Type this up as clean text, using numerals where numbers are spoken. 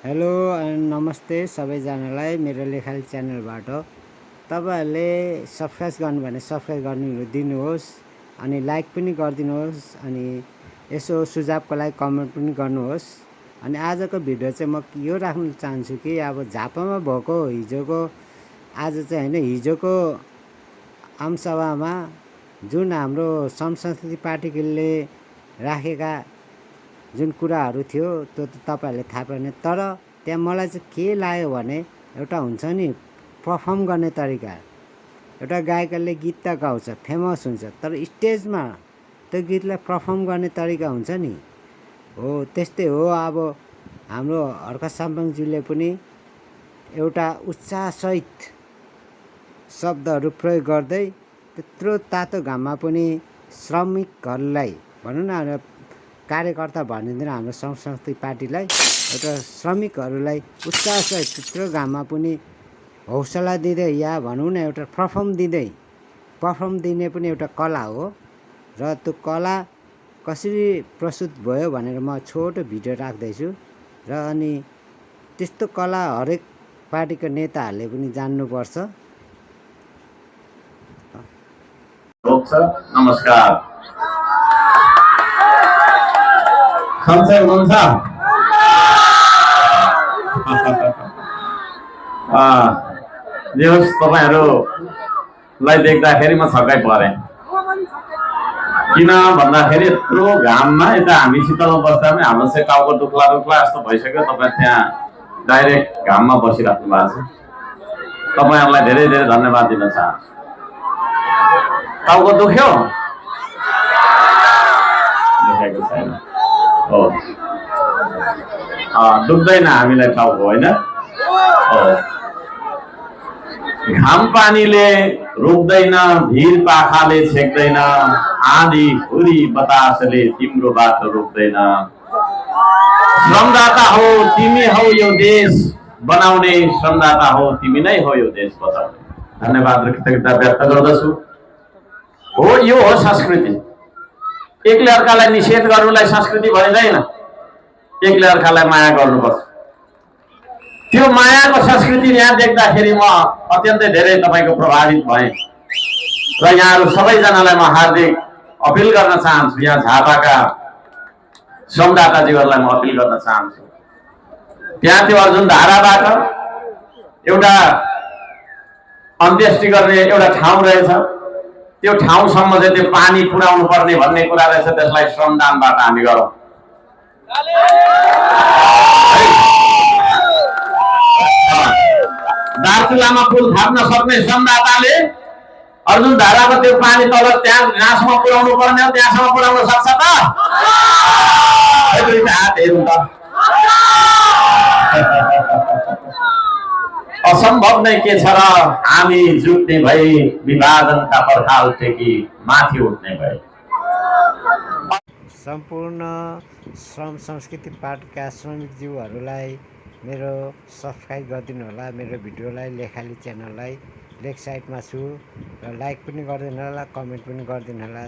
Hello and नमस्ते सबैजनालाई मेरो लेखाली च्यानलबाट तपाईहरुले सब्स्क्राइब गर्नु भने सब्स्क्राइब दिनुहोस् अनि लाइक पनि गरिदिनुहोस् अनि यसो सुझावको लागि कमेन्ट पनि गर्नुहोस्। अनि आजको भिडियो चाहिँ म यो राख्न चाहन्छु कि अब झापामा भएको हिजोको आज चाहिँ हैन हिजोको आमसभामा जुन हाम्रो संस्कृति पार्टीले राखेका जुन कुराहरू थियो त्यो त तपाईहरुले थाहा पाउने। तर त्यहाँ मलाई चाहिँ के लाग्यो भने एउटा हुन्छ नि परफर्म गर्ने तरिका। एउटा गायकले गीत त गाउँछ फेमस हुन्छ तर स्टेजमा त्यो गीतलाई परफर्म गर्ने तरिका हुन्छ नि हो त्यस्तै हो। अब हाम्रो हर्क साम्पाङज्यूले पनि एउटा उत्साहसहित शब्दहरू प्रयोग गर्दै त्यत्रो तातो घाममा पनि श्रमिकहरूलाई भनौँ न कार्यकर्ता भनिदिन हाम्रो संस्कृति पार्टीलाई एउटा श्रमिकहरूलाई उत्साहसहित त्यत्रो घाममा पनि हौसला दिँदै या भनौँ न एउटा पर्फर्म दिने पनि एउटा कला हो र त्यो कला कसरी प्रस्तुत भयो भनेर म छोटो भिडियो राख्दैछु र अनि त्यस्तो कला हरेक पार्टीको नेताहरूले पनि जान्नुपर्छ। नमस्कार सन्चै हुनुहुन्छ? जे होस् तपाईहरुलाई देख्दाखेरि म छक्कै परे। किन भन्दाखेरि यत्रो घाममा यता हामी शीतलमा बस्दा पनि हाम्रो चाहिँ टाउको दुख्ला जस्तो भइसक्यो। तपाईँ त्यहाँ डाइरेक्ट घाममा बसिराख्नु भएको छ। तपाईहरुलाई धेरै धेरै धन्यवाद दिन चाहन्छु। टाउको दुख्यो? दुखेको छैन हो। दुख्दैन हामीलाई टाउको होइन हो। घाम पानीले रोक्दैन, भीर पाखाले छेक्दैन, आँधी हुरी बतासले तिम्रो बाटो रोक्दैन। श्रमदाता हो तिमी हौ यो देश बनाउने, श्रमदाता हो तिमी नै हो यो देश बचाउने। धन्यवाद र कृतज्ञता व्यक्त गर्दछु। हो यो हो संस्कृति। एकले अर्कालाई निषेध गर्नुलाई संस्कृति भनिँदैन। एकले अर्कालाई माया गर्नुपर्छ। त्यो मायाको संस्कृति यहाँ देख्दाखेरि म अत्यन्तै धेरै तपाईको प्रभावित भएँ र यहाँहरु सबैजनालाई म हार्दिक अपिल गर्न चाहन्छु। यहाँ झापाका श्रमदाताजीहरुलाई म अपिल गर्न चाहन्छु। त्यहाँ त्यो अर्जुन धाराबाट एउटा अन्त्येष्टि गर्ने एउटा ठाउँ रहेछ। त्यो ठाउँसम्म चाहिँ त्यो पानी पुर्याउनु पर्ने भन्ने कुरा रहेछ। त्यसलाई श्रमदानबाट हामी गरौँ। दार्चुलामा पुल थाप्न सक्ने श्रमदाताले अर्जुन धाराको त्यो पानी तल त्यहाँ जहाँसम्म पुर्याउनु पर्ने हो त्यहाँसम्म पुर्याउन सक्छ त? हात हेरौँ त। असम्भव नै के छ र हामी जुट्ने भई विभाजनका पर्खाल टेकी माथि उठ्ने भए। सम्पूर्ण श्रम संस्कृति पार्टीका श्रमिकज्यूहरूलाई मेरो सब्स्क्राइब गरिदिनु होला। मेरो भिडियोलाई लेखाली च्यानललाई लेक साइडमा छु र लाइक पनि गरिदिनु होला, कमेन्ट पनि गरिदिनु होला।